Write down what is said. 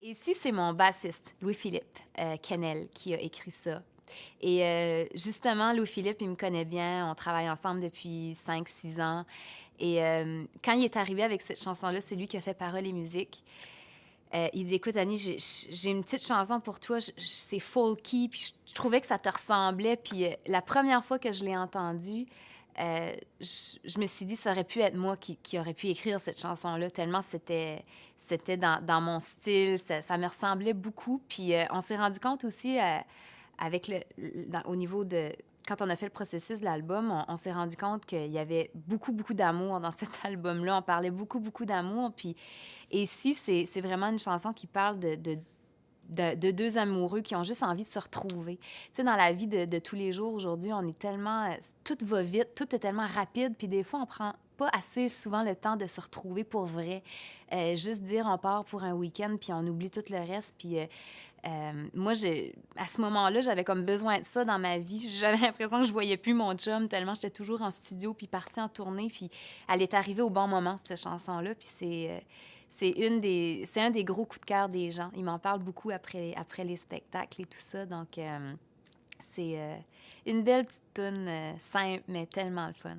Ici, c'est mon bassiste, Louis-Philippe Kennel, qui a écrit ça. Et justement, Louis-Philippe, il me connaît bien. On travaille ensemble depuis 5, 6 ans. Et quand il est arrivé avec cette chanson-là, c'est lui qui a fait paroles et musique. Il dit, écoute, Annie, j'ai une petite chanson pour toi. C'est folky, puis je trouvais que ça te ressemblait. Puis la première fois que je l'ai entendu, je me suis dit, ça aurait pu être moi qui aurait pu écrire cette chanson-là, tellement c'était dans mon style, ça me ressemblait beaucoup. Puis on s'est rendu compte aussi, avec au niveau de... Quand on a fait le processus de l'album, on s'est rendu compte qu'il y avait beaucoup, beaucoup d'amour dans cet album-là. On parlait beaucoup, beaucoup d'amour. Puis, et ici, c'est vraiment une chanson qui parle de deux amoureux qui ont juste envie de se retrouver. Tu sais, dans la vie de tous les jours, aujourd'hui, on est tellement... Tout va vite, tout est tellement rapide, puis des fois, on prend pas assez souvent le temps de se retrouver pour vrai. Juste dire, on part pour un week-end, puis on oublie tout le reste, puis... moi, à ce moment-là, j'avais comme besoin de ça dans ma vie. J'avais l'impression que je voyais plus mon chum tellement j'étais toujours en studio puis partie en tournée. Puis elle est arrivée au bon moment, cette chanson-là. Puis c'est un des gros coups de cœur des gens. Ils m'en parlent beaucoup après les spectacles et tout ça. Donc, c'est une belle petite toune simple, mais tellement le fun.